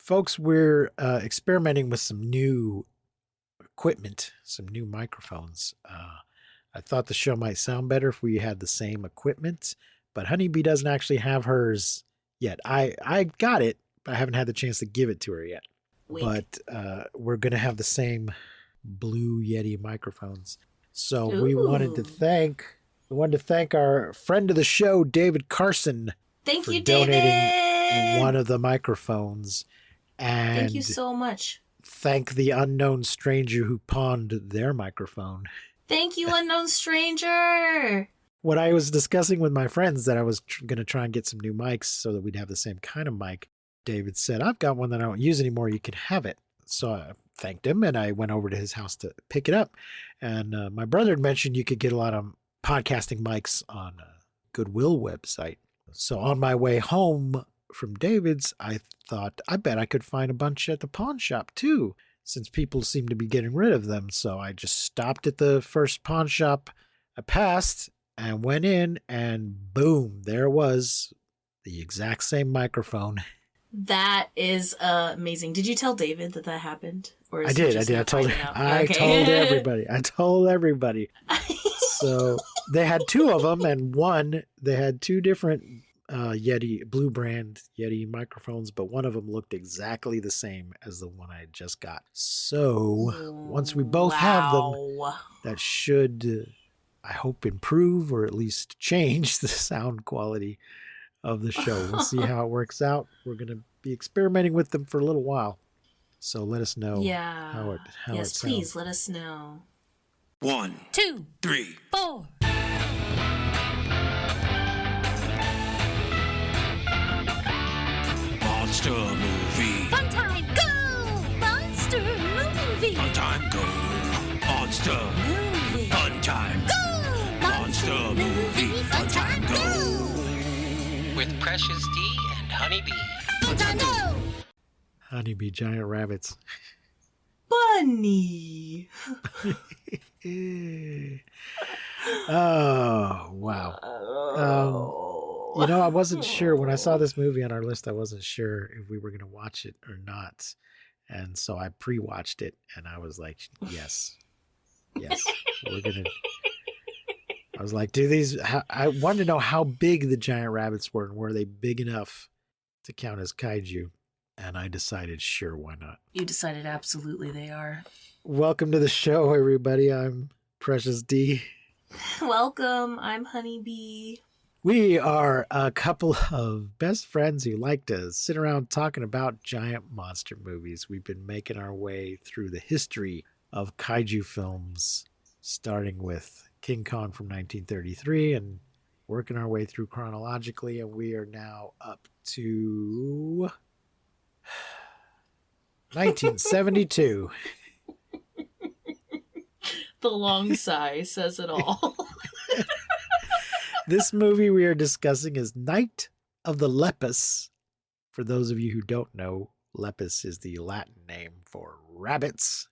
Folks, we're experimenting with some new equipment, some new microphones. I thought the show might sound better if we had the same equipment, but Honeybee doesn't actually have hers yet. I got it, but I haven't had the chance to give it to her yet. Wink. But we're going to have the same Blue Yeti microphones. So Ooh. we wanted to thank our friend of the show, David Carson, Thank for you, donating David. one of the microphones. And Thank you so much. thank the unknown stranger who pawned their microphone. Thank you, unknown stranger. When I was discussing with my friends that I was going to try and get some new mics so that we'd have the same kind of mic, David said, I've got one that I don't use anymore. You can have it. So I thanked him and I went over to his house to pick it up. And my brother had mentioned you could get a lot of podcasting mics on a Goodwill website. So on my way home from David's, I thought, I bet I could find a bunch at the pawn shop too, since people seem to be getting rid of them. So I just stopped at the first pawn shop I passed and went in, and boom, there was the exact same microphone. That is amazing. Did you tell David that happened? Or I did. I told everybody. So they had two of them, and they had two different Yeti, Blue brand Yeti microphones, but one of them looked exactly the same as the one I had just got. So once we both have them, that should, I hope, improve or at least change the sound quality of the show. We'll see how it works out. We're going to be experimenting with them for a little while. So let us know how it sounds. Please let us know. 1, 2, 3, 4. Monster movie. Fun time, go! Monster movie. Fun time, go. Monster Movie. fun time. Go! Monster movie. Fun time, go. With Precious D and Honeybee. Fun time, go! Honeybee giant rabbits. Bunny. Oh, wow. I wasn't sure when I saw this movie on our list. I wasn't sure if we were going to watch it or not. And so I pre-watched it and I was like, yes, we're going to. I was like, I wanted to know how big the giant rabbits were and were they big enough to count as kaiju? And I decided, sure, why not? You decided absolutely they are. Welcome to the show, everybody. I'm Precious D. Welcome. I'm Honeybee. We are a couple of best friends who like to sit around talking about giant monster movies. We've been making our way through the history of kaiju films, starting with King Kong from 1933 and working our way through chronologically. And we are now up to 1972. The long sigh says it all. This movie we are discussing is Night of the Lepus. For those of you who don't know, Lepus is the Latin name for rabbits.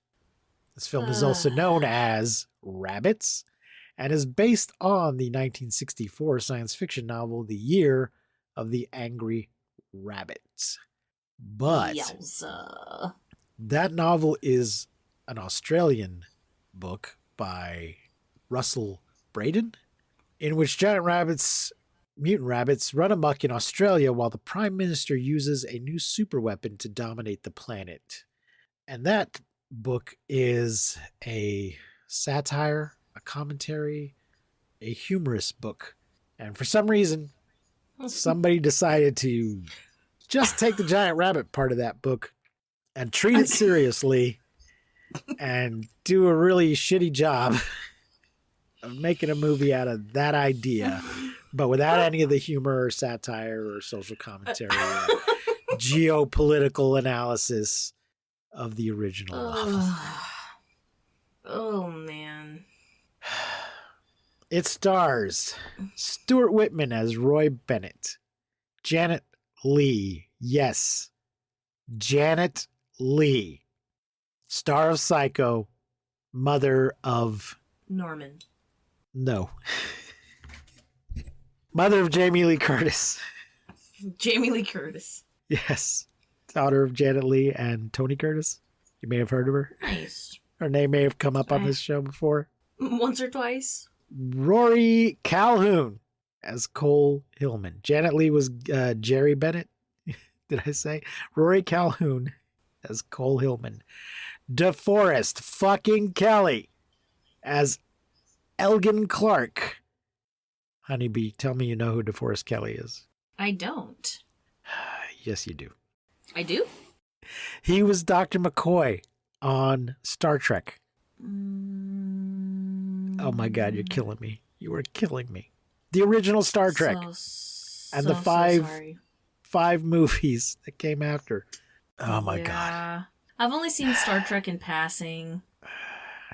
This film is also known as Rabbits and is based on the 1964 science fiction novel The Year of the Angry Rabbit. But Yowza. that novel is an Australian book by Russell Braden, in which mutant rabbits, run amok in Australia while the Prime Minister uses a new superweapon to dominate the planet. And that book is a satire, a commentary, a humorous book. And for some reason, somebody decided to just take the giant rabbit part of that book and treat it seriously and do a really shitty job of making a movie out of that idea, but without any of the humor or satire or social commentary or geopolitical analysis of the original novel. Oh, man. It stars Stuart Whitman as Roy Bennett, Janet Leigh, yes, Janet Leigh, star of Psycho, mother of... Norman. No. Mother of Jamie Lee Curtis. Jamie Lee Curtis. Yes. daughter of Janet Leigh and Tony Curtis. You may have heard of her. Nice. Her name may have come up on Sorry. this show before. Once or twice. Rory Calhoun as Cole Hillman. Janet Leigh was Jerry Bennett. Did I say? Rory Calhoun as Cole Hillman. DeForest fucking Kelly as Elgin Clark. Honeybee, tell me you know who DeForest Kelly is. I don't. Yes, you do. I do? He was Dr. McCoy on Star Trek. Oh my God, you're killing me. You are killing me. The original Star Trek. And the five movies that came after. Oh my God. I've only seen Star Trek in passing.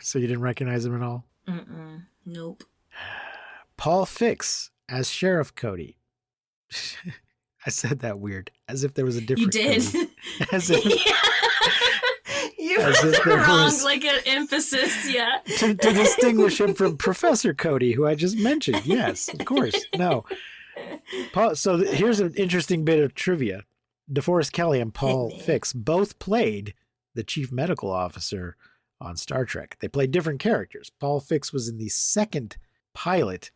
So you didn't recognize him at all? Nope. Paul Fix as Sheriff Cody. I said that weird, as if there was a different. You did. Cody. As if, You as if put there the wrong, was- like an emphasis, yeah. to distinguish him from Professor Cody, who I just mentioned. Yes, of course. No. Paul, so here's an interesting bit of trivia. DeForest Kelly and Paul Fix both played the chief medical officer on Star Trek. They played different characters. Paul Fix was in the second pilot.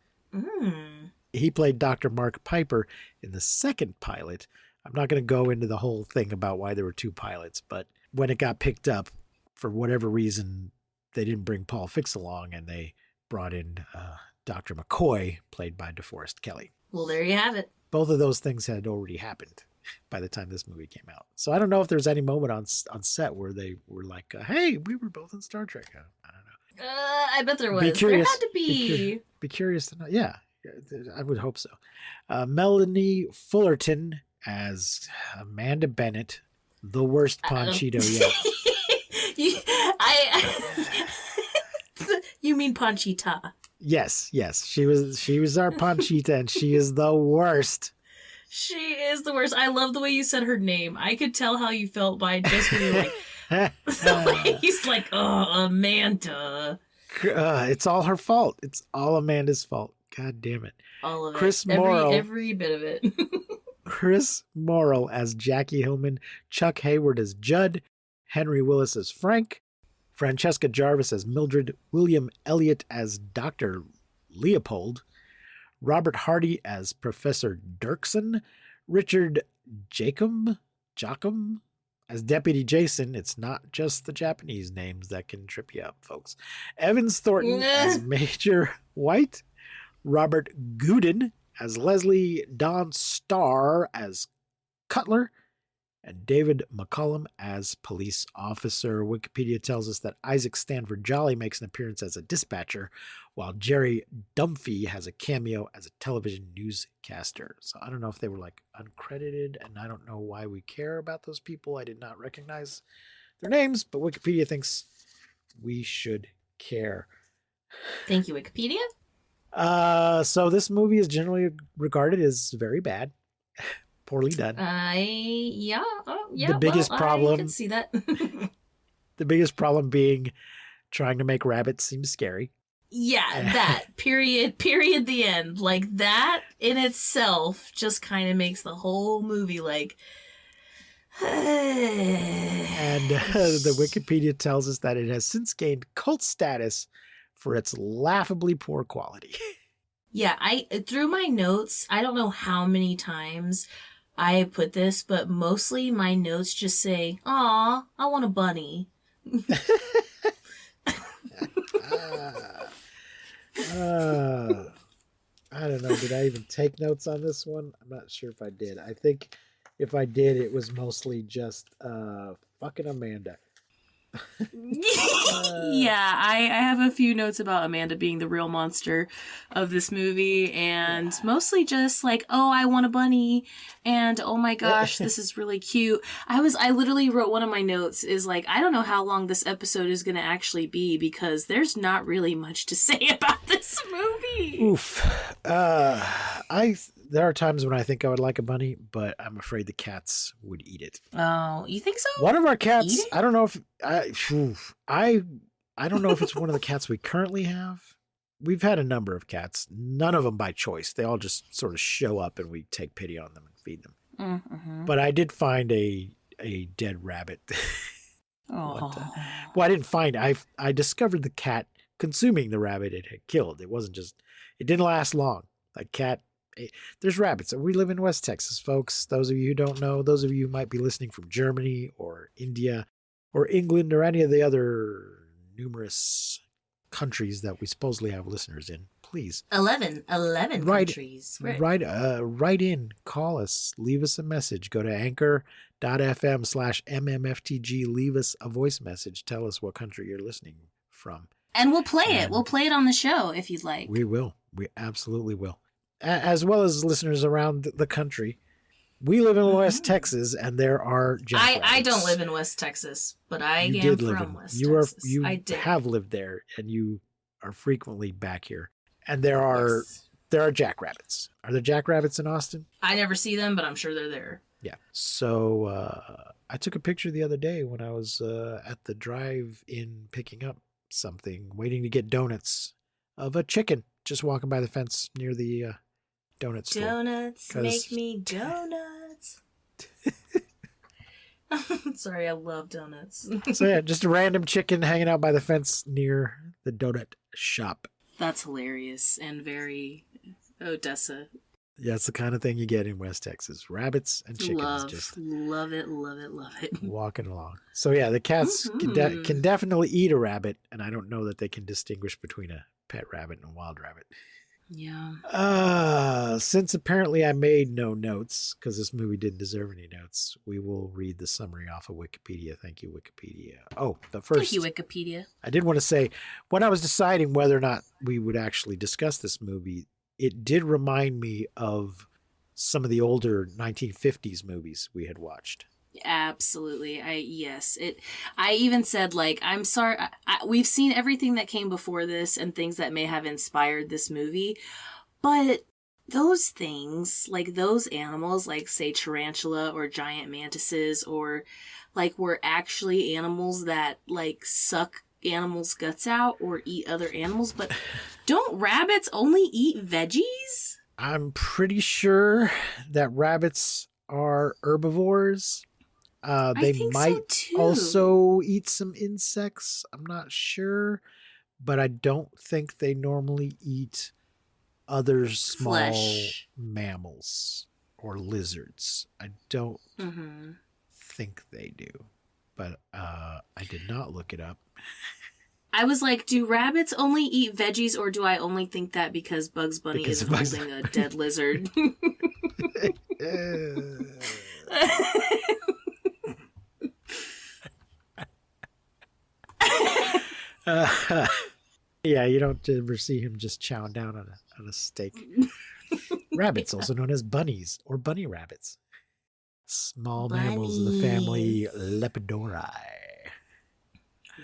He played Dr. Mark Piper in the second pilot. I'm not going to go into the whole thing about why there were two pilots, but when it got picked up, for whatever reason, they didn't bring Paul Fix along, and they brought in Dr. McCoy, played by DeForest Kelly. Well, there you have it. Both of those things had already happened by the time this movie came out. So I don't know if there's any moment on set where they were like, hey, we were both in Star Trek. I don't know. I bet there was. Be curious. There had to be. Be curious to know. Yeah, I would hope so. Melanie Fullerton as Amanda Bennett, the worst Panchito yet. You mean Panchita? Yes. She was our Panchita, and she is the worst. She is the worst. I love the way you said her name. I could tell how you felt by just when you were like, the way he's like, oh, Amanda. It's all her fault. It's all Amanda's fault. God damn it. All of Chris it. Morrow. Every bit of it. Chris Morrill as Jackie Hillman, Chuck Hayward as Judd, Henry Willis as Frank, Francesca Jarvis as Mildred, William Elliott as Dr. Leopold, Robert Hardy as Professor Dirksen, Richard Jacom as Deputy Jason. It's not just the Japanese names that can trip you up, folks. Evans Thornton as Major White, Robert Gooden as Leslie, Don Starr as Cutler, and David McCullum as police officer. Wikipedia tells us that Isaac Stanford Jolly makes an appearance as a dispatcher, while Jerry Dunphy has a cameo as a television newscaster. So I don't know if they were like uncredited, and I don't know why we care about those people. I did not recognize their names, but Wikipedia thinks we should care. Thank you, Wikipedia. So this movie is generally regarded as very bad, poorly done. Yeah. The biggest problem. I can see that. The biggest problem being trying to make rabbits seem scary. Yeah, that period, the end. Like that in itself just kind of makes the whole movie like. And the Wikipedia tells us that it has since gained cult status for its laughably poor quality. Yeah, through my notes, I don't know how many times I put this, but mostly my notes just say, "Aw, I want a bunny." I don't know. Did I even take notes on this one? I'm not sure if I did. I think if I did, it was mostly just fucking Amanda. Yeah, I have a few notes about Amanda being the real monster of this movie, and mostly just like, oh, I want a bunny, and oh my gosh, this is really cute. I literally wrote one of my notes is like, I don't know how long this episode is going to actually be because there's not really much to say about this movie. Oof. There are times when I think I would like a bunny, but I'm afraid the cats would eat it. Oh, you think so? One of our cats, Eat it? I don't know if I don't know if it's one of the cats we currently have. We've had a number of cats, none of them by choice. They all just sort of show up and we take pity on them and feed them. Mm-hmm. But I did find a a dead rabbit. Oh. Well, I didn't find it. I discovered the cat consuming the rabbit it had killed. It wasn't just, it didn't last long. Like cat, there's rabbits. We live in West Texas, folks. Those of you who don't know, those of you who might be listening from Germany or India or England or any of the other numerous countries that we supposedly have listeners in, please 11 countries. write in, call us, leave us a message. Go to anchor.fm/mmftg. Leave us a voice message. Tell us what country you're listening from. And we'll play it. We'll play it on the show if you'd like. We will. We absolutely will. As well as listeners around the country. We live in West Texas, and there are jackrabbits. I don't live in West Texas, but I You am did live from in, West you are, Texas. you I did. have lived there, and you are frequently back here. And there are jackrabbits. Are there jackrabbits in Austin? I never see them, but I'm sure they're there. Yeah. So I took a picture the other day when I was at the drive-in picking up something, waiting to get donuts, of a chicken just walking by the fence near the donut store. Donuts make me donuts. Sorry, I love donuts. So yeah, just a random chicken hanging out by the fence near the donut shop. That's hilarious and very Odessa. Yeah, it's the kind of thing you get in West Texas. Rabbits and chickens just love it. walking along. So yeah, the cats can definitely eat a rabbit, and I don't know that they can distinguish between a pet rabbit and a wild rabbit. Yeah. Since apparently I made no notes because this movie didn't deserve any notes, we will read the summary off of Wikipedia. Thank you, Wikipedia. Oh, but first, Thank you, Wikipedia. I did want to say, when I was deciding whether or not we would actually discuss this movie, it did remind me of some of the older 1950s movies we had watched. Absolutely. I even said, like, I'm sorry. We've seen everything that came before this and things that may have inspired this movie, but those things, like those animals, like say tarantula or giant mantises, or like were actually animals that like suck animals' guts out or eat other animals. But don't rabbits only eat veggies? I'm pretty sure that rabbits are herbivores. They might also eat some insects. I'm not sure, but I don't think they normally eat other small mammals or lizards. I don't think they do, but I did not look it up. I was like, do rabbits only eat veggies, or do I only think that because Bugs Bunny is holding a dead lizard? Yeah, you don't ever see him just chowing down on a steak. Rabbits, also known as bunnies or bunny rabbits. Small mammals in the family Lepidorae.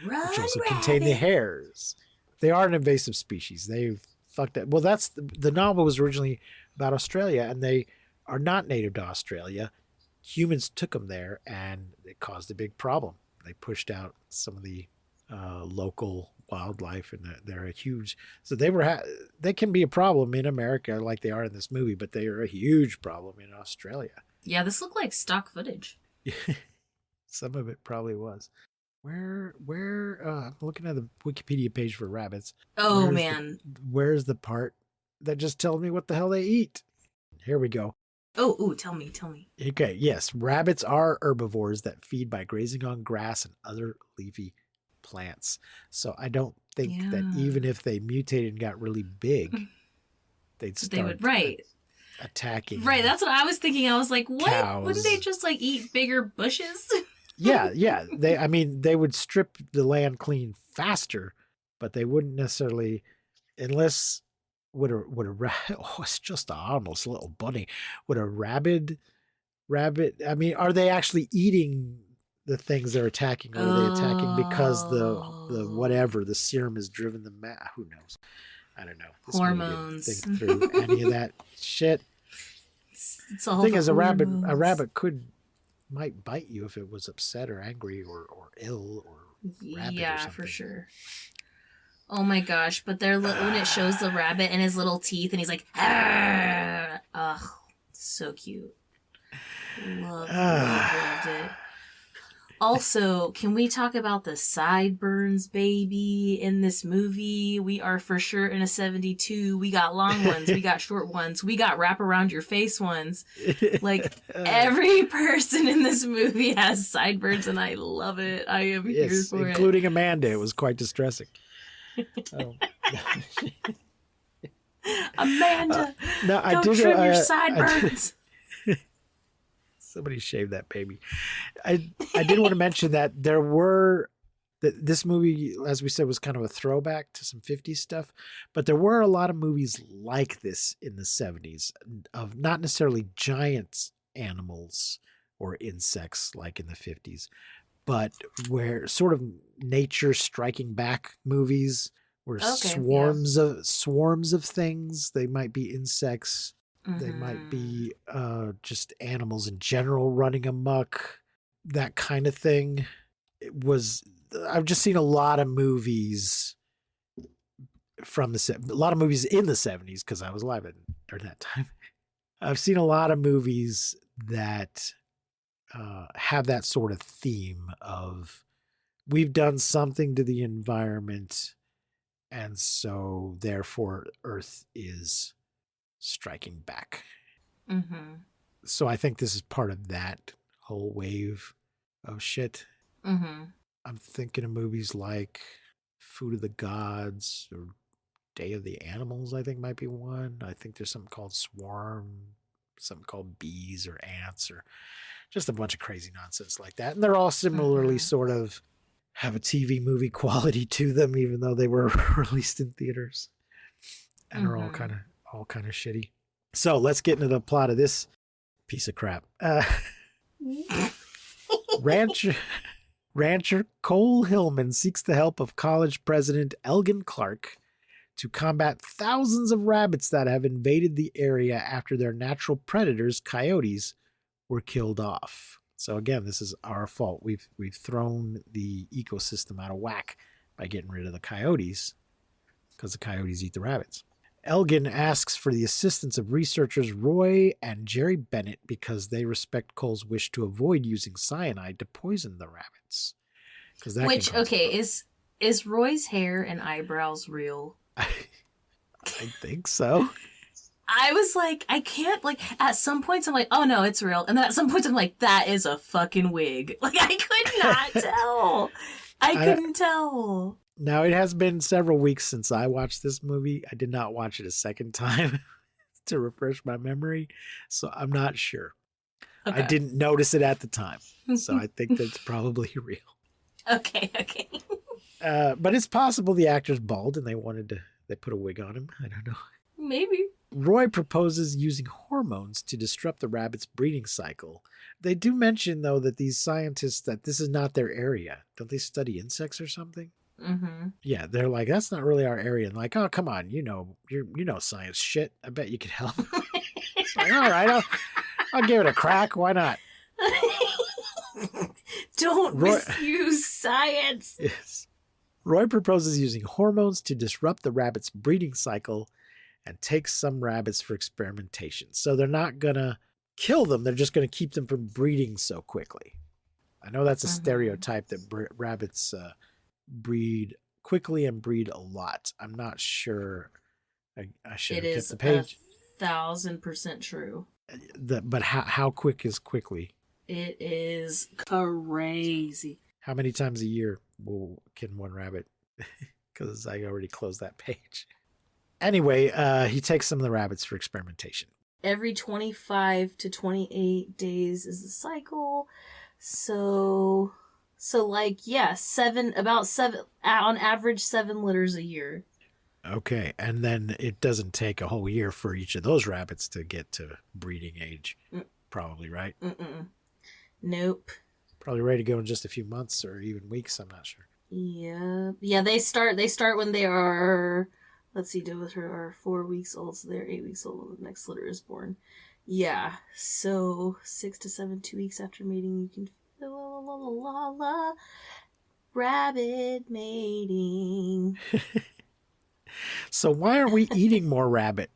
Which also contain the hairs. They are an invasive species. They've fucked up. Well, that's the novel was originally about Australia, and they are not native to Australia. Humans took them there, and it caused a big problem. They pushed out some of the local wildlife, and they're a huge. So they can be a problem in America, like they are in this movie, but they are a huge problem in Australia. Yeah, this looked like stock footage. Some of it probably was. Where I'm looking at the Wikipedia page for rabbits. Oh, man. Where's the part that just tells me what the hell they eat? Here we go. Oh, tell me. Okay, yes. Rabbits are herbivores that feed by grazing on grass and other leafy plants. So I don't think that even if they mutated and got really big, they'd start attacking. Right, that's what I was thinking. I was like, what? Cows. Wouldn't they just like eat bigger bushes? Yeah. They would strip the land clean faster, but they wouldn't necessarily, unless it's just a harmless little bunny. Would a rabbit? I mean, are they actually eating the things they're attacking, or are they attacking because the serum has driven them mad? Who knows? I don't know. This Hormones. Think through any of that shit. It's all the thing is, a rabbit might bite you if it was upset or angry or ill or rabid or something. For sure. Oh my gosh! But when it shows the rabbit and his little teeth, and he's like, "Ugh, so cute." Loved it. Also, can we talk about the sideburns, baby, in this movie? We are for sure in a 72. We got long ones. We got short ones. We got wrap around your face ones. Like, every person in this movie has sideburns, and I love it. I am here for it. Including Amanda. It was quite distressing. Oh. Amanda, no, I don't did, trim your sideburns. Somebody shaved that baby. I did want to mention that this movie, as we said, was kind of a throwback to some 50s stuff, but there were a lot of movies like this in the 70s of not necessarily giant animals or insects like in the 50s, but where sort of nature striking back movies where swarms of things. They might be insects. They might be just animals in general running amok, that kind of thing. I've just seen a lot of movies a lot of movies in the 70s because I was alive during that time. I've seen a lot of movies that have that sort of theme of we've done something to the environment, and so therefore Earth is striking back. So I think this is part of that whole wave of shit. I'm thinking of movies like Food of the Gods or Day of the Animals, I think might be one. I think there's something called Swarm, something called Bees or Ants, or just a bunch of crazy nonsense like that. And they're all similarly sort of have a TV movie quality to them, even though they were released in theaters, and are all kind of shitty. So let's get into the plot of this piece of crap. Rancher Cole Hillman seeks the help of college president Elgin Clark to combat thousands of rabbits that have invaded the area after their natural predators, coyotes, were killed off. So again, this is our fault. We've thrown the ecosystem out of whack by getting rid of the coyotes because the coyotes eat the rabbits. Elgin asks for the assistance of researchers Roy and Jerry Bennett because they respect Cole's wish to avoid using cyanide to poison the rabbits. Which, okay, is Roy's hair and eyebrows real? I think so. I was like, I can't, like, at some points I'm like, oh no, it's real. And then at some points I'm like, that is a fucking wig. Like, I could not tell. I couldn't tell. Now, it has been several weeks since I watched this movie. I did not watch it a second time to refresh my memory, so I'm not sure. Okay. I didn't notice it at the time, so I think that's probably real. Okay. But it's possible the actor's bald and they put a wig on him. I don't know. Maybe. Roy proposes using hormones to disrupt the rabbit's breeding cycle. They do mention, though, that these scientists, that this is not their area. Don't they study insects or something? Yeah, they're like, that's not really our area. And like, oh, come on, you know science shit. I bet you could help. It's like, all right, I'll give it a crack. Why not? Don't misuse science. Yes. Roy proposes using hormones to disrupt the rabbit's breeding cycle and takes some rabbits for experimentation. So they're not going to kill them. They're just going to keep them from breeding so quickly. I know that's a stereotype that rabbits breed quickly and breed a lot. I'm not sure. I should have kept the page. 1,000% true. But how quick is quickly? It is crazy. How many times a year can one rabbit? Because I already closed that page. Anyway, he takes some of the rabbits for experimentation. Every 25 to 28 days is the cycle. So like, yeah, about seven, on average, 7 litters a year. Okay. And then it doesn't take a whole year for each of those rabbits to get to breeding age. Probably, right? Nope. Probably ready to go in just a few months or even weeks. I'm not sure. Yeah. They start when they are, let's see, Doe with her are 4 weeks old, so they're 8 weeks old when the next litter is born. Yeah. So 6 to 7, 2 weeks after mating, you can rabbit mating. So why aren't we eating more rabbit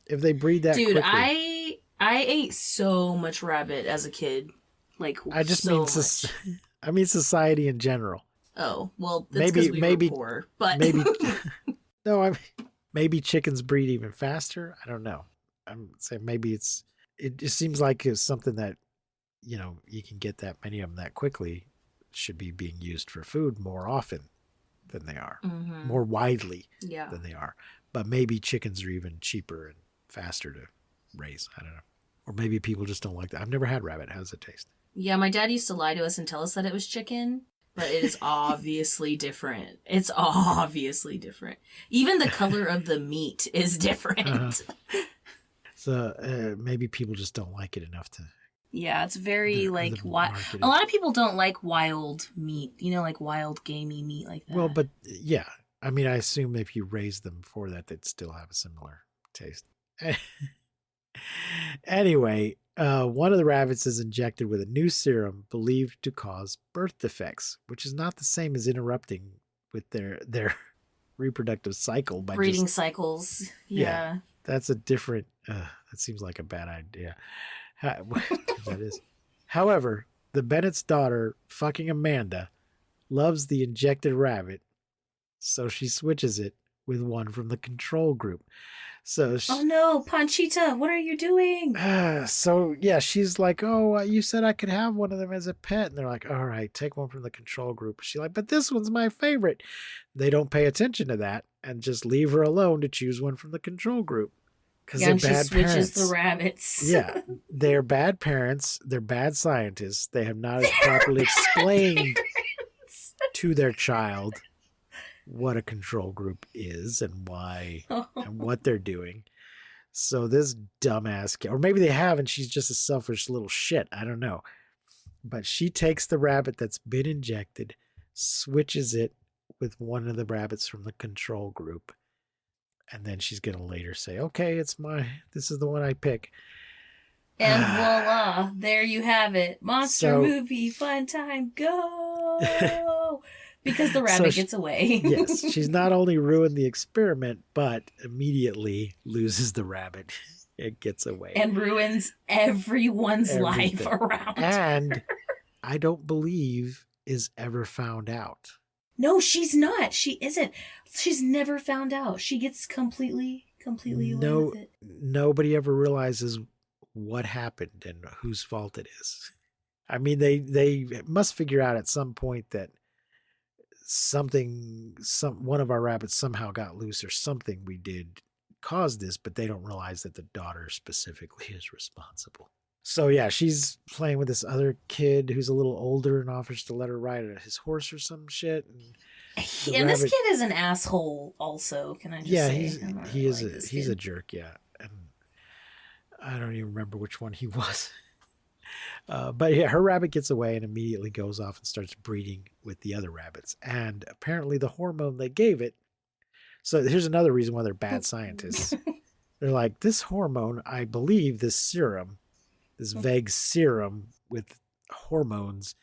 if they breed that quickly? Dude, I ate so much rabbit as a kid. Like, I just so mean much. I mean society in general. Oh, well, that's because we were poor. But Maybe no, I mean, maybe chickens breed even faster. I don't know. I'm saying maybe it just seems like it's something that, you can get that many of them that quickly, should be being used for food more often than they are, more widely than they are. But maybe chickens are even cheaper and faster to raise. I don't know. Or maybe people just don't like that. I've never had rabbit. How does it taste? Yeah, my dad used to lie to us and tell us that it was chicken, but it is obviously different. It's obviously different. Even the color of the meat is different. So maybe people just don't like it enough to. Yeah, it's very a lot of people don't like wild meat, like wild gamey meat like that. Well, but yeah, I mean, I assume if you raise them for that, they'd still have a similar taste. Anyway, one of the rabbits is injected with a new serum believed to cause birth defects, which is not the same as interrupting with their reproductive cycle by breeding cycles. Yeah, that's a different. That seems like a bad idea. That is. However, the Bennett's daughter, fucking Amanda, loves the injected rabbit, so she switches it with one from the control group. So oh no, Panchita, what are you doing? So yeah, she's like, oh, you said I could have one of them as a pet. And they're like, all right, take one from the control group. She's like, but this one's my favorite. They don't pay attention to that and just leave her alone to choose one from the control group. Because they're bad switches parents. The rabbits. Yeah, they're bad parents. They're bad scientists. They have not properly explained to their child what a control group is and why and what they're doing. So this dumbass kid, or maybe they have, and she's just a selfish little shit. I don't know. But she takes the rabbit that's been injected, switches it with one of the rabbits from the control group. And then she's going to later say, okay, this is the one I pick. And voila, there you have it. Monster movie, fun time, go! Because the rabbit gets away. Yes, she's not only ruined the experiment, but immediately loses the rabbit. It gets away. And ruins everyone's life around her. And I don't believe is ever found out. No, she's not. She isn't. She's never found out. She gets completely away with it. Nobody ever realizes what happened and whose fault it is. I mean, they must figure out at some point that one of our rabbits somehow got loose or something we did caused this, but they don't realize that the daughter specifically is responsible. So yeah, she's playing with this other kid who's a little older and offers to let her ride his horse or some shit. And this kid is an asshole also, can I just say? Yeah, he's a jerk, yeah. And I don't even remember which one he was. But yeah, her rabbit gets away and immediately goes off and starts breeding with the other rabbits. And apparently the hormone they gave it. So here's another reason why they're bad scientists. They're like, this hormone, I believe this serum, this vague serum with hormones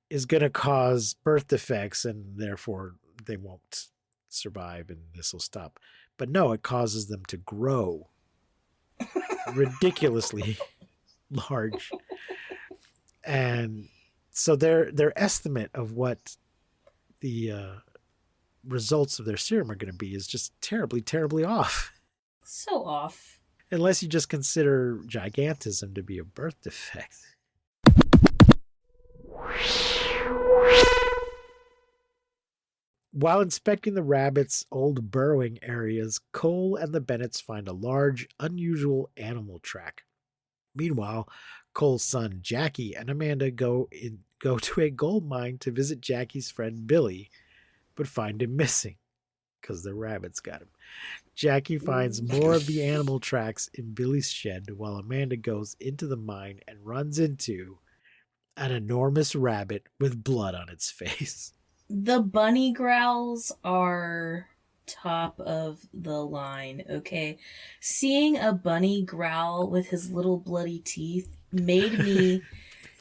is going to cause birth defects and therefore they won't survive and this will stop. But no, it causes them to grow ridiculously large. And so their estimate of what the results of their serum are going to be is just terribly, terribly off. So off. Unless you just consider gigantism to be a birth defect. While inspecting the rabbits' old burrowing areas, Cole and the Bennetts find a large, unusual animal track. Meanwhile, Cole's son Jackie and Amanda go to a gold mine to visit Jackie's friend Billy, but find him missing because the rabbits got him. Jackie finds more of the animal tracks in Billy's shed while Amanda goes into the mine and runs into an enormous rabbit with blood on its face. The bunny growls are top of the line, okay? Seeing a bunny growl with his little bloody teeth made me...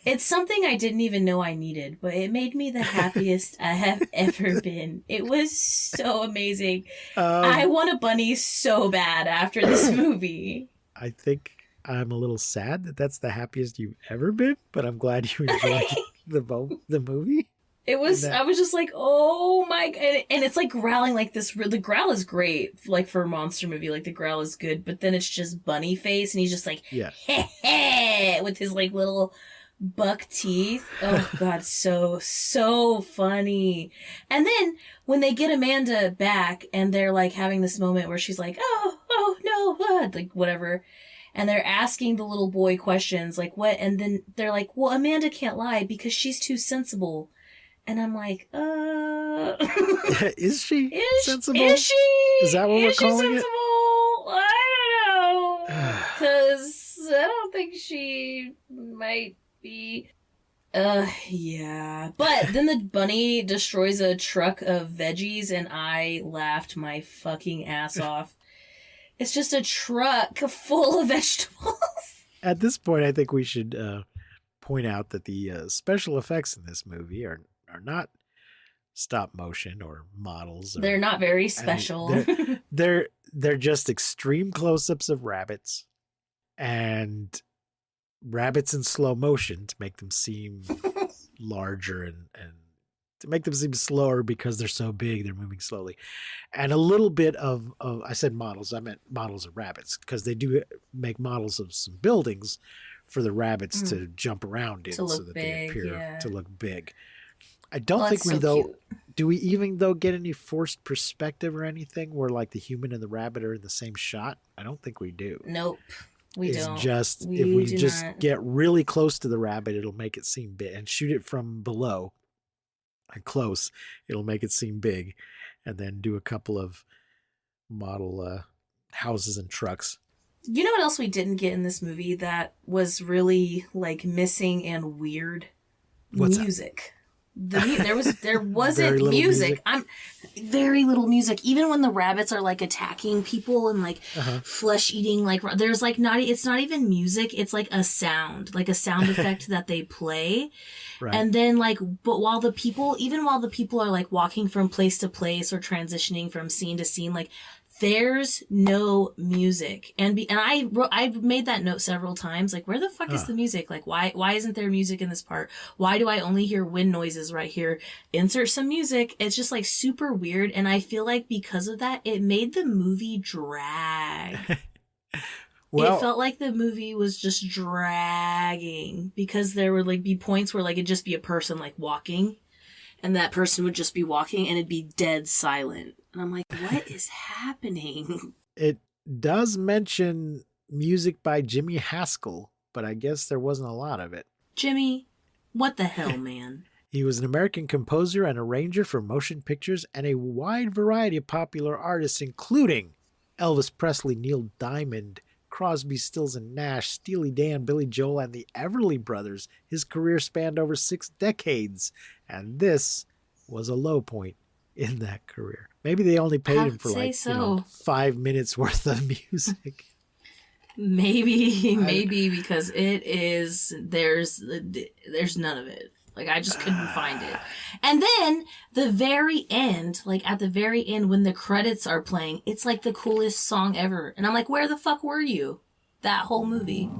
It's something I didn't even know I needed, but it made me the happiest I have ever been. It was so amazing. I want a bunny so bad after this movie. I think I'm a little sad that that's the happiest you've ever been, but I'm glad you enjoyed it. the movie. It was. And that- I was just like, oh my! And it's like growling like this. The growl is great, like for a monster movie. Like the growl is good, but then it's just bunny face, and he's just like, Yeah. heh heh, with his like little buck teeth. Oh god, so funny. And then when they get Amanda back, and they're like having this moment where she's like, oh no, like whatever. And they're asking the little boy questions like what, and then they're like, well, Amanda can't lie because she's too sensible. And I'm like, Is she sensible? Is she? Is that what we're calling it? I don't know. Because I don't think she might be. Yeah. But then the bunny destroys a truck of veggies, and I laughed my fucking ass off. It's just a truck full of vegetables. At this point, I think we should point out that the special effects in this movie are not stop motion or models. They're not very special. They're just extreme close-ups of rabbits and rabbits in slow motion to make them seem larger and to make them seem slower because they're so big, they're moving slowly. And a little bit of I said models, I meant models of rabbits, because they do make models of some buildings for the rabbits to jump around in so that they appear to look big. I don't think we do we even get any forced perspective or anything where like the human and the rabbit are in the same shot? I don't think we do. Nope. We don't. If we just get really close to the rabbit, it'll make it seem big, and shoot it from below and close, it'll make it seem big, and then do a couple of model houses and trucks. You know what else we didn't get in this movie that was really like missing and weird? What's music. There wasn't music. I'm very little music. Even when the rabbits are like attacking people and like flesh eating, like there's like it's not even music. It's like a sound effect that they play. Right. And then like, but while the people are like walking from place to place or transitioning from scene to scene, like there's no music. And I've made that note several times. Like, where the fuck is the music? Like, why isn't there music in this part? Why do I only hear wind noises right here? Insert some music. It's just like super weird. And I feel like because of that, it made the movie drag. Well, it felt like the movie was just dragging because there would like be points where like it'd just be a person like walking, and that person would just be walking and it'd be dead silent. And I'm like, what is happening? It does mention music by Jimmy Haskell, but I guess there wasn't a lot of it. Jimmy, what the hell, man? He was an American composer and arranger for motion pictures and a wide variety of popular artists, including Elvis Presley, Neil Diamond, Crosby, Stills and Nash, Steely Dan, Billy Joel, and the Everly Brothers. His career spanned over 6 decades, and this was a low point in that career. Maybe they only paid him for like 5 minutes worth of music. Maybe because there's none of it. Like I just couldn't find it. And then the very end, like at the very end when the credits are playing, it's like the coolest song ever. And I'm like, where the fuck were you that whole movie?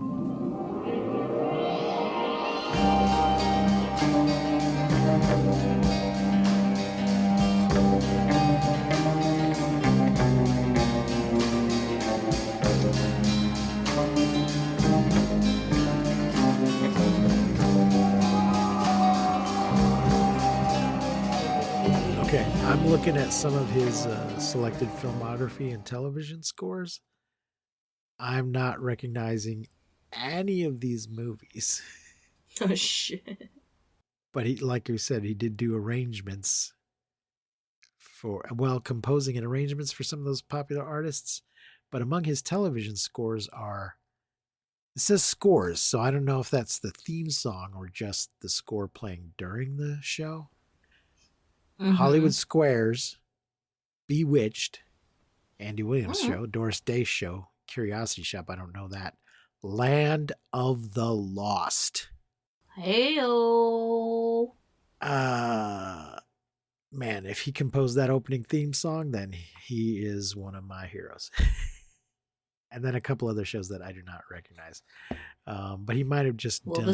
Okay, I'm looking at some of his selected filmography and television scores. I'm not recognizing any of these movies. Oh, shit. But he, like you said, he did do arrangements composing and arrangements for some of those popular artists. But among his television scores it says scores, so I don't know if that's the theme song or just the score playing during the show. Mm-hmm. Hollywood Squares, Bewitched, Andy Williams Show, Doris Day Show, Curiosity Shop, I don't know that. Land of the Lost. Heyo. Man, if he composed that opening theme song, then he is one of my heroes. and then a couple other shows that I do not recognize. But he might have just done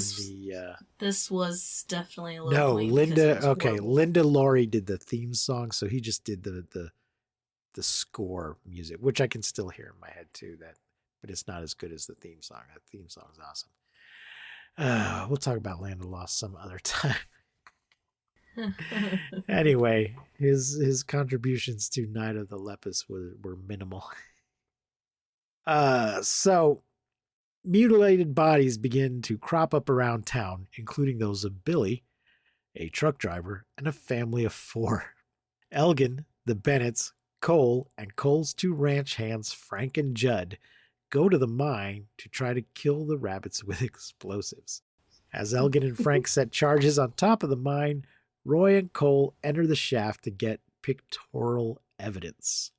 This was definitely a no, point Linda. because it was Okay, horrible. Linda Laurie did the theme song, so he just did the score music, which I can still hear in my head too. But it's not as good as the theme song. That theme song is awesome. We'll talk about Land of Lost some other time. Anyway, his contributions to Night of the Lepus were minimal. So mutilated bodies begin to crop up around town, including those of Billy, a truck driver, and a family of 4. Elgin, the Bennetts, Cole, and Cole's 2 ranch hands, Frank and Judd, go to the mine to try to kill the rabbits with explosives. As Elgin and Frank set charges on top of the mine, Roy and Cole enter the shaft to get pictorial evidence.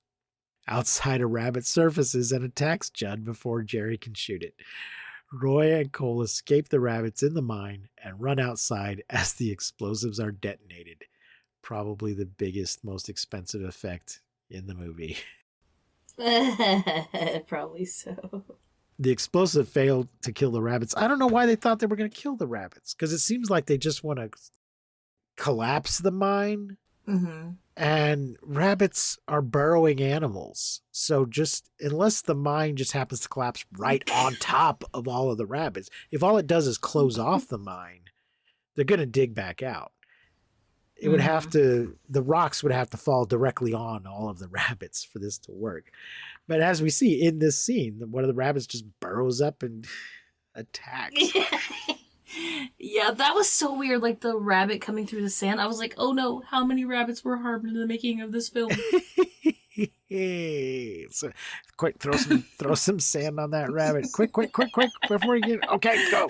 Outside, a rabbit surfaces and attacks Judd before Jerry can shoot it. Roy and Cole escape the rabbits in the mine and run outside as the explosives are detonated. Probably the biggest, most expensive effect in the movie. Probably so. The explosive failed to kill the rabbits. I don't know why they thought they were going to kill the rabbits, because it seems like they just want to collapse the mine. Mm-hmm. And rabbits are burrowing animals. So just unless the mine just happens to collapse right on top of all of the rabbits, if all it does is close off the mine, they're going to dig back out. It would have to, the rocks would have to fall directly on all of the rabbits for this to work. But as we see in this scene, one of the rabbits just burrows up and attacks. Yeah, that was so weird. Like the rabbit coming through the sand. I was like, oh no, how many rabbits were harmed in the making of this film? So, quick, throw some sand on that rabbit. Quick, before you get, okay, go.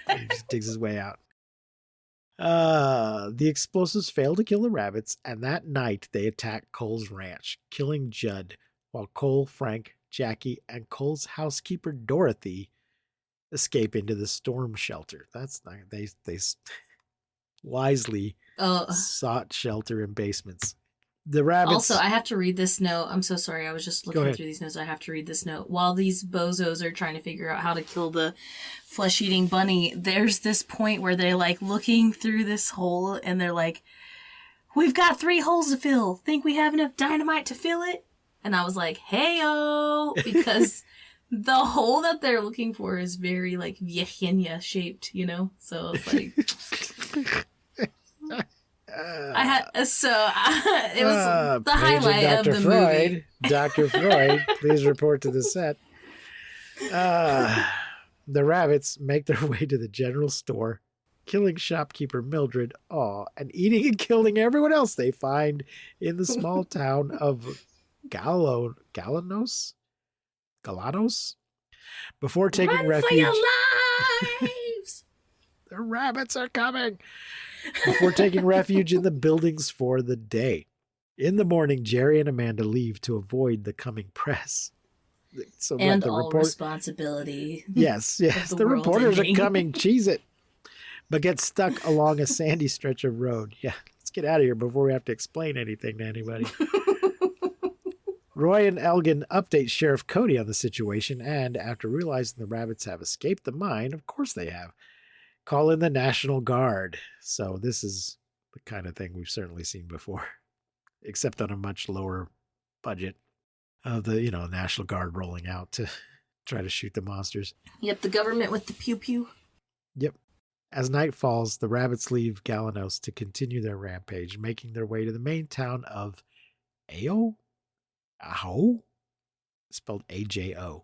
And he just digs his way out. The explosives fail to kill the rabbits, and that night they attack Cole's ranch, killing Judd, while Cole, Frank, Jackie, and Cole's housekeeper Dorothy escape into the storm shelter. That's not, they wisely sought shelter in basements. The rabbits. Also, I have to read this note. I'm so sorry. I was just looking through these notes. I have to read this note. While these bozos are trying to figure out how to kill the flesh-eating bunny, there's this point where they're like looking through this hole and they're like, we've got 3 holes to fill. Think we have enough dynamite to fill it? And I was like, hey-o, because the hole that they're looking for is very like Virginia shaped, you know? So it's like it was the highlight of the movie. Dr. Freud, please report to the set. The rabbits make their way to the general store, killing shopkeeper Mildred, and eating and killing everyone else they find in the small town of Galanos? Before taking Run refuge. for your lives! The rabbits are coming! Before taking refuge in the buildings for the day. In the morning, Jerry and Amanda leave to avoid the coming press. So and all responsibility. Yes. The reporters are coming. Cheese it. But get stuck along a sandy stretch of road. Yeah, let's get out of here before we have to explain anything to anybody. Roy and Elgin update Sheriff Cody on the situation, and after realizing the rabbits have escaped the mine, of course they have, call in the National Guard. So this is the kind of thing we've certainly seen before, except on a much lower budget of the, National Guard rolling out to try to shoot the monsters. Yep, the government with the pew-pew. Yep. As night falls, the rabbits leave Galanos to continue their rampage, making their way to the main town of Ajo? Spelled A-J-O.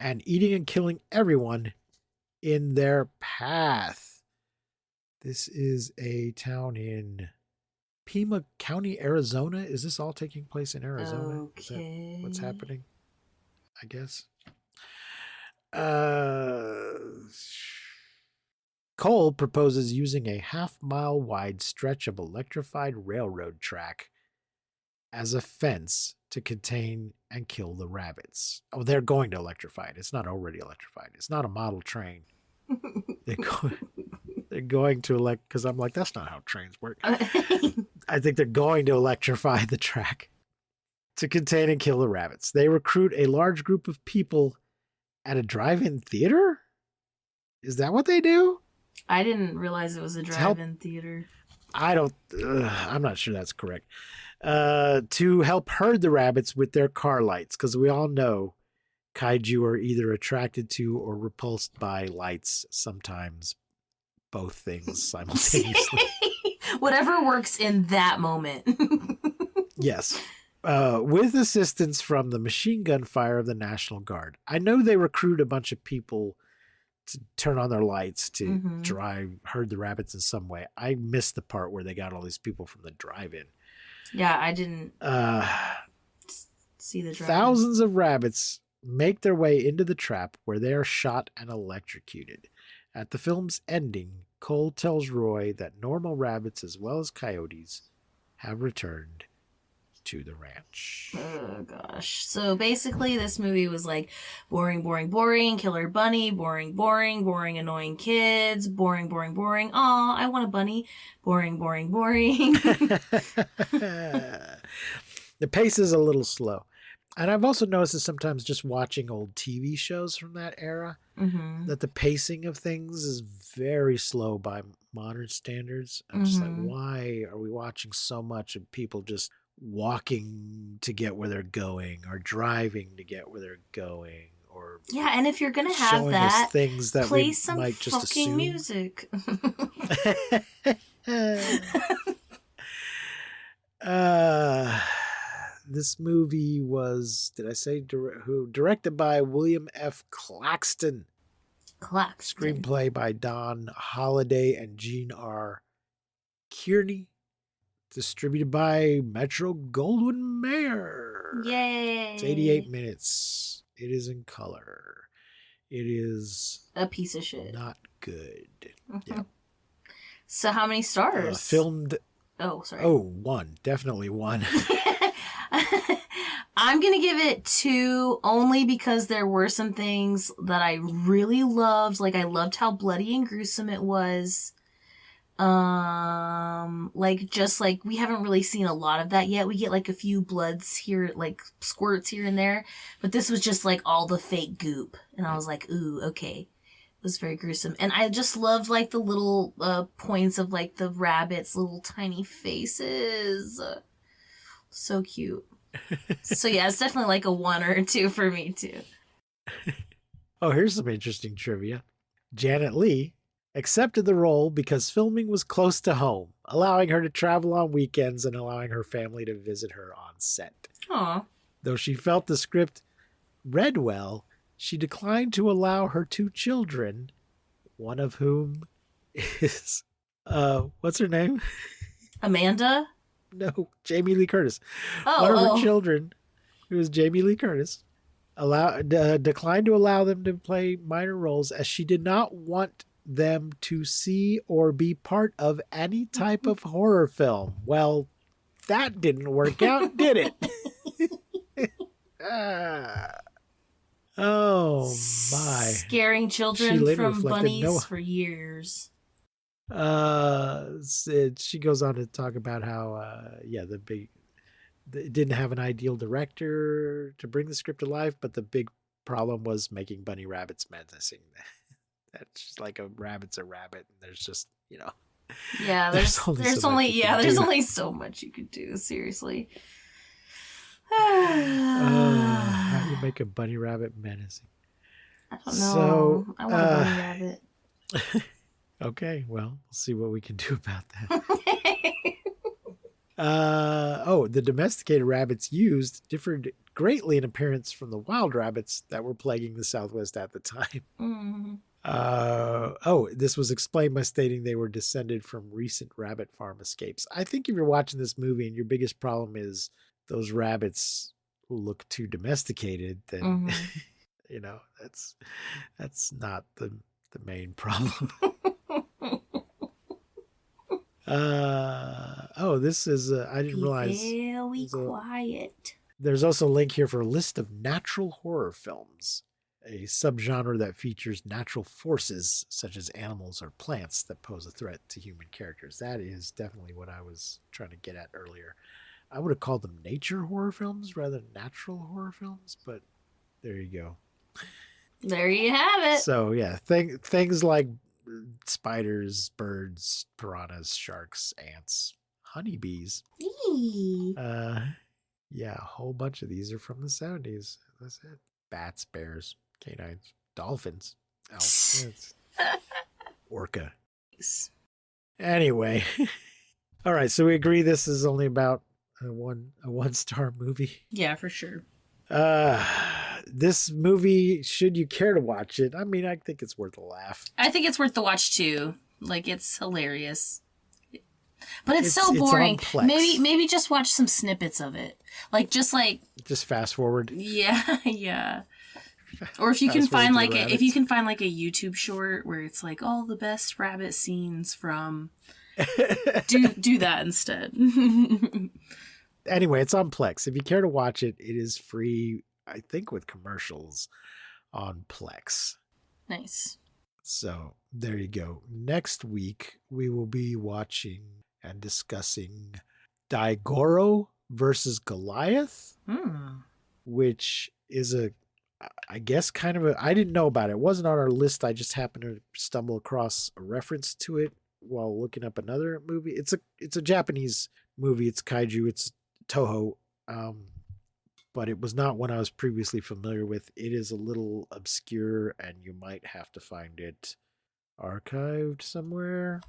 And eating and killing everyone in their path. This is a town in Pima County, Arizona. Is this all taking place in Arizona? Okay. Is that what's happening? I guess. Cole proposes using a half-mile wide stretch of electrified railroad track as a fence to contain and kill the rabbits. Oh, they're going to electrify it. It's not already electrified. It's not a model train. They're going to because I'm like, that's not how trains work. I think they're going to electrify the track to contain and kill the rabbits. They recruit a large group of people at a drive-in theater? Is that what they do? I didn't realize it was a drive-in theater. I'm not sure that's correct. To help herd the rabbits with their car lights, because we all know kaiju are either attracted to or repulsed by lights, sometimes both things simultaneously. Whatever works in that moment. Yes. With assistance from the machine gun fire of the National Guard. I know they recruit a bunch of people to turn on their lights to herd the rabbits in some way. I missed the part where they got all these people from the drive-in. Yeah, I didn't see the drive-in. Thousands of rabbits make their way into the trap where they are shot and electrocuted. At the film's ending, Cole tells Roy that normal rabbits as well as coyotes have returned to the ranch. Oh gosh. So basically this movie was like boring, boring, boring, killer bunny, boring, boring, boring, annoying kids, boring, boring, boring. Aw, I want a bunny. Boring, boring, boring. The pace is a little slow. And I've also noticed that sometimes just watching old TV shows from that era, that the pacing of things is very slow by modern standards. I'm just like, why are we watching so much of people just walking to get where they're going or driving to get where they're going? Or yeah, and if you're going to have showing that, us things that play we some might just fucking assume. music. This movie was, did I say directed by William F. Claxton. Screenplay by Don Holliday and Gene R. Kearney. Distributed by Metro Goldwyn Mayer. Yay. It's 88 minutes. It is in color. It is a piece of shit. Not good. Yeah. So how many stars? Filmed. Oh, sorry. Oh, one. Definitely one. I'm going to give it 2 only because there were some things that I really loved. Like I loved how bloody and gruesome it was. Just like we haven't really seen a lot of that yet. We get like a few bloods here, like squirts here and there, but this was just like all the fake goop. And I was like, ooh, okay. It was very gruesome. And I just loved like the little points of like the rabbits' little tiny faces. So cute. So yeah, it's definitely like a 1 or a 2 for me too. Oh, here's some interesting trivia. Janet Leigh accepted the role because filming was close to home, allowing her to travel on weekends and allowing her family to visit her on set. Aw. Though she felt the script read well, she declined to allow her 2 children, one of whom is, what's her name? Amanda? No, Jamie Lee Curtis. Oh, One of her children, who is Jamie Lee Curtis, declined to allow them to play minor roles as she did not want them to see or be part of any type of horror film. Well, that didn't work out, did it? Oh my. Scaring children from bunnies for years. She goes on to talk about how they didn't have an ideal director to bring the script to life, but the big problem was making bunny rabbits menacing. That's just like a rabbit's a rabbit, and there's just, yeah, there's only so much you could do, seriously. How do you make a bunny rabbit menacing? I don't know. I want a bunny rabbit. Okay, well, we'll see what we can do about that. The domesticated rabbits used differed greatly in appearance from the wild rabbits that were plaguing the Southwest at the time. Mm. This was explained by stating they were descended from recent rabbit farm escapes. I think if you're watching this movie and your biggest problem is those rabbits look too domesticated, then that's not the main problem. This is I didn't realize. Very quiet. There's also a link here for a list of natural horror films, a subgenre that features natural forces such as animals or plants that pose a threat to human characters. That is definitely what I was trying to get at earlier. I would have called them nature horror films rather than natural horror films, but there you go. There you have it. So yeah, things like spiders, birds, piranhas, sharks, ants, honeybees. Eee. Yeah, a whole bunch of these are from the 70s. That's it. Bats, bears, canines, dolphins, elves, orca. Anyway, all right. So we agree this is only about a 1-star movie. Yeah, for sure. This movie, should you care to watch it? I mean, I think it's worth a laugh. I think it's worth the watch too. Like, it's hilarious. But it's so It's boring. on Plex. Maybe just watch some snippets of it. Just fast forward. yeah, yeah. Or if you Fast can find forward to like the if you can find like a YouTube short where it's like all the best rabbit scenes from do that instead. Anyway, it's on Plex. If you care to watch it, it is free, I think, with commercials on Plex. Nice. So there you go. Next week, we will be watching and discussing Daigoro versus Goliath, which is I guess kind of I didn't know about it. It wasn't on our list. I just happened to stumble across a reference to it while looking up another movie. It's a Japanese movie. It's kaiju. It's Toho. But it was not one I was previously familiar with. It is a little obscure, and you might have to find it archived somewhere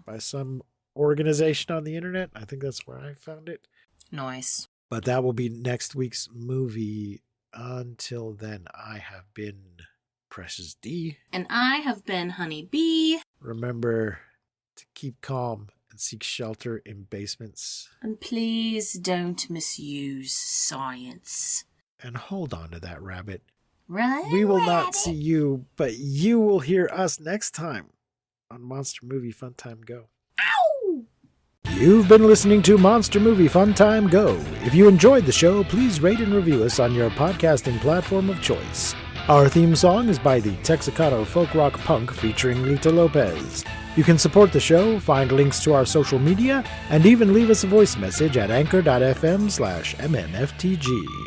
by some organization on the internet. I think that's where I found it. Nice. But that will be next week's movie. Until then, I have been Precious D. And I have been Honey Bee. Remember to keep calm and seek shelter in basements. And please don't misuse science. And hold on to that rabbit. Right? We will not see you, but you will hear us next time on Monster Movie Fun Time Go. Ow! You've been listening to Monster Movie Fun Time Go. If you enjoyed the show, please rate and review us on your podcasting platform of choice. Our theme song is by the Texacato Folk Rock Punk featuring Lita Lopez. You can support the show, find links to our social media, and even leave us a voice message at anchor.fm/MMFTG.